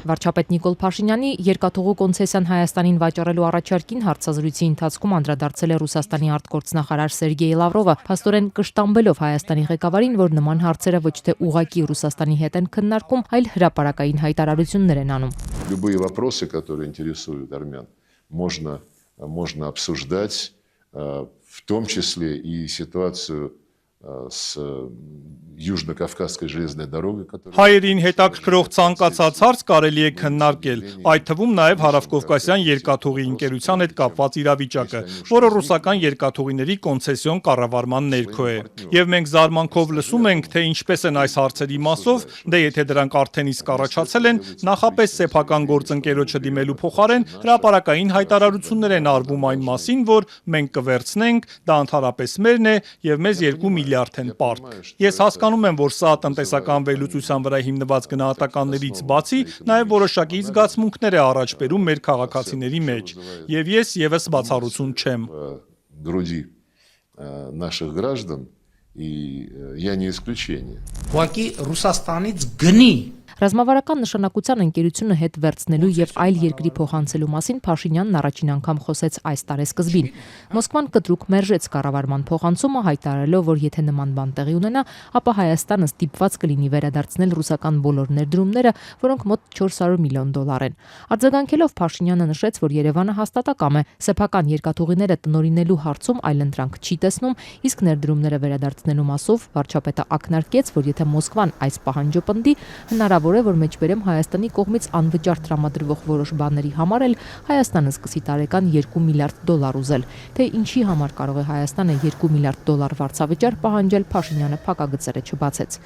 Վարչապետ Նիկոլ Փաշինյանի երկաթուղու կոնցեսիան Հայաստանին վաճառելու առաջարկին հարցազրույցի ընթացքում անդրադարձել է Ռուսաստանի արտգործնախարար Սերգեյ Լավրովը, փաստորեն կշտամբելով Հայաստանի ղեկավարին, որ նման հարցերը ոչ թե ուղղակի Ռուսաստանի հետ են քննարկում, այլ հրապարակային հայտարարություններ են անում։ Любые вопросы, которые интересуют армян, можно обсуждать, в том числе и ситуацию с Южно-Кавказской железной дорогой, Հայերին հետաքրքրող ցանկացած հարց կարելի է քննարկել, այդ թվում նաև Հարավկովկասյան երկաթուղի ընկերության հետ կապված իրավիճակը, որը ռուսական երկաթուղիների կոնցեսիոն կառավարման ներքո է։ Եվ մենք զարմանքով լսում ենք, թե ինչպես են այս հարցերի մասով, դե եթե դրանք արդեն իսկ առաջացել են, նախապես սեփական գործընկերոջը դիմելու փոխարեն հրապարակային հայտարարություններ են արվում այն մասին, որ մենք կվերցնենք, դա ընդհանրապես մերն է եւ մեզ 2 միլիարդ են պարտ։ Ես հասկանում եմ, որ սա տնտեսական վերլուծության վրա հիմնված գնահատականներից բացի նաև որոշակի զգացմունքներ է առաջ բերում մեր քաղաքացիների մեջ, եւ ես եւս բացառություն չեմ։ груди наших граждан, и я не исключение. Ուղղակի Ռուսաստանից գնի Ռազմավարական նշանակության ընկերությունը հետ վերցնելու եւ այլ երկրի փոխանցելու մասին Փաշինյանն առաջին անգամ խոսեց այս տարեսկզբին։ Մոսկվան կտրուկ մերժեց կառավարման փոխանցումը, հայտարարելով, որ եթե նման բան տեղի ունենա, ապա Հայաստանը ստիպված կլինի վերադարձնել ռուսական բոլոր ներդրումները, որոնք մոտ $400 միլիոն են։ Արձագանքելով Փաշինյանը նշեց, որ Երևանը հաստատակամ է, սեփական երկաթուղիները տնօրինելու հարցում այլընտրանք չի տեսնում, իսկ ներդրումները վերադարձնելու մասով վարչապետը ակնարկեց, որ եթե Մոսկվան այս պահանջը պնդի, հնարավոր է, որ մեջբերեմ Հայաստանի կողմից անվճար տրամադրվող որոշ բաների համար էլ Հայաստանը սկսի տարեկան $2 միլիարդ ուզել։ Թե ինչի համար կարող է Հայաստանը $2 միլիարդ վարձավճար պահանջել, Փաշինյանը փակագծերը չբացեց։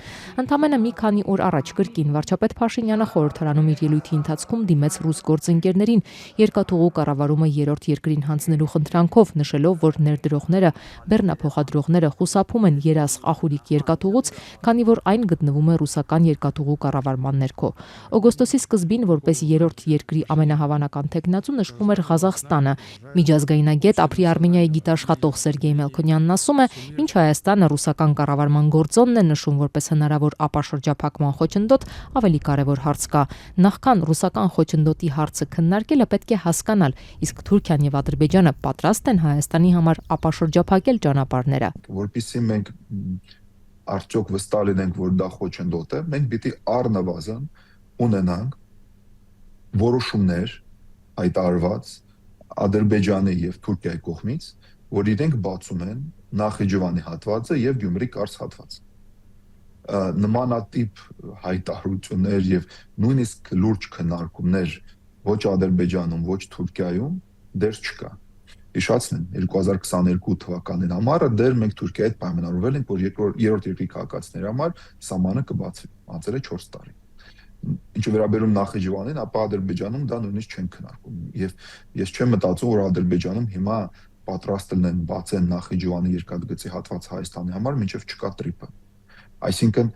Ընդամենը մի քանի օր առաջ կրկին վարչապետ Փաշինյանը խորհրդարանում իր ելույթի ընթացքում դիմեց ռուս գործընկերներին երկաթուղու կառավարումը երրորդ երկրին հանձնելու խնդրանքով, նշելով, որ ներդրողները, բեռնափոխադրողները խուսափում են երազ ախուրիկ երկաթուղուց, քանի որ այն գտնվում է ռուսական երկաթուղու կառավարման ներքո։ Օգոստոսի սկզբին որպես երրորդ երկրի ամենահավանական թեկնածու նշվում էր Ղազախստանը։ Միջազգայնագետ ապրի Արմենիայի գիտաշխատող Սերգեյ Մելքոնյանն ասում է, մինչ Հայաստանը ռուսական կառավարման գործոնն է նշում որպես հնարավոր ապաշրջափակման խոչընդոտ, ավելի կարևոր հարց կա։ Նախքան ռուսական խոչընդոտի հարցը քննարկելը պետք է հասկանալ, իսկ Թուրքիան եւ Ադրբեջանը պատրաստ են Հայաստանի համար ապաշրջափակել ճանապարհները։ Որպեսզի մենք արդյոք վստահ լինենք, որ դա խոչընդոտ է, մենք պիտի առնվազն ունենանք որոշումներ հայտարարված Ադրբեջանի եւ Թուրքիայի կողմից, որ իրենք բացում են Նախիջևանի հատվածը եւ Գյումրի կարճ հատվածը։ Նմանատիպ հայտարարություններ եւ նույնիսկ լուրջ քննարկումներ ոչ Ադրբեջանում, ոչ Թուրքիայում դեռ չկա։ Հիշացնեմ 2022 թվականին համարը դեռ մենք Թուրքիայի հետ պայմանավորվել ենք, որ երրորդ երկրի քաղաքացիների համար սահմանը կբացվի, անցել է 4 տարի։ Ինչը վերաբերում Նախիջևանին, ապա Ադրբեջանում դա նույնիսկ չեն քննարկում։ Եվ ես չեմ մտածում, որ Ադրբեջանում հիմա պատրաստ լինեն բացեն Նախիջևանի երկաթգծի հատված Հայաստանի համար, մինչև չկա տրիպը։ Այսինքն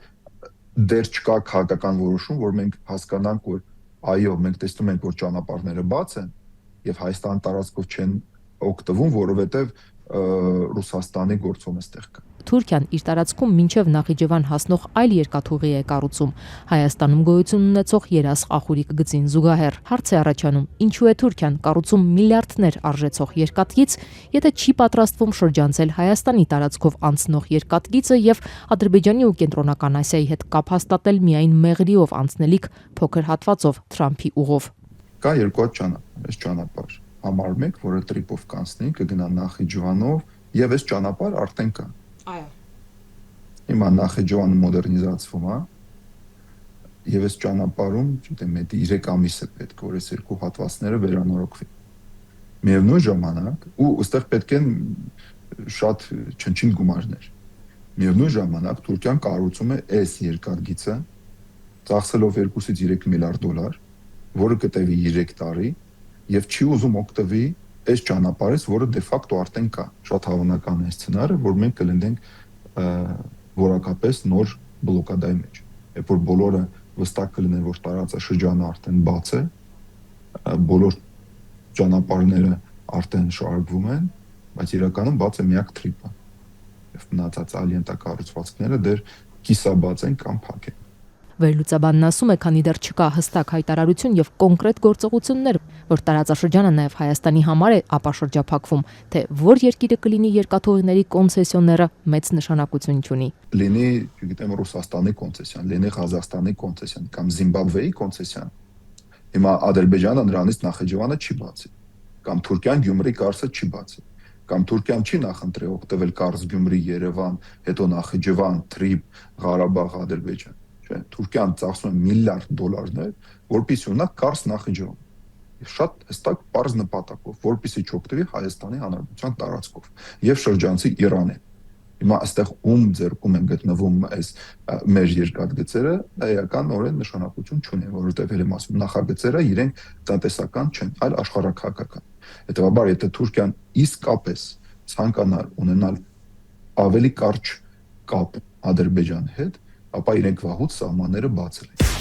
դեռ չկա քաղաքական որոշում, որ մենք հասկանանք, որ այո, մենք տեսնում ենք, որ ճանապարհները բաց են եւ Հայաստան տարածքով չեն օգտվում, որովհետև Ռուսաստանի գործոնը ստեղ կա։ Թուրքիան իր տարածքում մինչև Նախիջևան հասնող այլ երկաթուղի է կառուցում։ Հայաստանում գոյություն ունեցող երազ ախուրիկ գծին զուգահեռ։ Հարց է առաջանում, ինչու է Թուրքիան կառուցում միլիարդներ արժեցող երկաթգիծ, եթե չի պատրաստվում շրջանցել Հայաստանի տարածքով անցնող երկաթգիծը եւ Ադրբեջանի ու Կենտրոնական Ասիայի հետ կապ հաստատել միայն մեղրիով անցնելիք փոքր հատվածով Թրամփի ուղով։ Կա երկու ճանապարհ, այս ճանապարհ համար 1, որը տրիպով կանցնի, կգնա Նախիջևանով եւ այս ճանապարհ արդեն կա։ Այո։ Հիմա Նախիջևանը մոդեռնիզացվում է եւ այս ճանապարհում, չգիտեմ, 3 ամիս է պետք, որ այս երկու հատվածները վերանորոգվի։ Միևնույն ժամանակ, ու այստեղ պետք են շատ չնչին գումարներ։ Միևնույն ժամանակ Թուրքիան կառուցում է այս երկաթգիծը, ծախսելով 2-ից 3 միլիարդ $, որը կտևի 3 տարի եւ չի ուզում օգտվի այս ճանապարհից, որը դե ֆակտո արդեն կա։ Շատ հավանական է սցենարը, որ մենք կլինենք որակապես նոր բլոկադայի մեջ։ Երբ որ բոլորը վստահ կլինեն, որ տարածաշրջանը արդեն բաց է, բոլոր ճանապարհները արդեն շարժվում են, բայց իրականում բաց է միակ տրիպը։ Եվ մնացած այլ ենթակառուցվածքները դեռ կիսաբաց են կամ փակ են։ Վերլուծաբանն ասում է, քանի դեռ չկա հստակ հայտարարություն եւ կոնկրետ գործողություններ, որ տարածաշրջանը նաեւ Հայաստանի համար է ապաշրջափակվում, թե որ երկիրը կլինի երկաթուղիների կոնցեսիոները մեծ նշանակություն չունի։ Լինի, չգիտեմ, Ռուսաստանի կոնցեսիան, լինի Ղազախստանի կոնցեսիան կամ Զիմբաբվեի կոնցեսիան։ Հիմա Ադրբեջանը նրանից Նախիջևանը չի բացի, կամ Թուրքիան Գյումրի կարծը չի բացի, կամ Թուրքիան չի նախընտրել օգտվել կարծ Գյումրի, Երևան, հետո Նախիջևան, Թրիպ, Ղարաբաղ, Ադրբեջան, չէ՞։ Թուրքիան ծախսում է միլիարդ դոլարներ, որպեսզի ունենա կարծ Նախիջևան։ Շատ հստակ պարզ նպատակով, որպեսզի չօգտվի Հայաստանի Հանրապետության տարածքով եւ շրջանցի Իրանին։ Հիմա այստեղ ում ձեռքում են գտնվում այս մեր երկաթգծերը, էականորեն նշանակություն չունի, որովհետև ելեմ ասում, նախագծերը իրենք տնտեսական չեն, այլ աշխարհաքաղաքական։ Հետևաբար, եթե Թուրքիան իսկապես ցանկանար ունենալ ավելի կարճ կապ Ադրբեջանի հետ, ապա իրենք վաղուց սահմանները բացել են։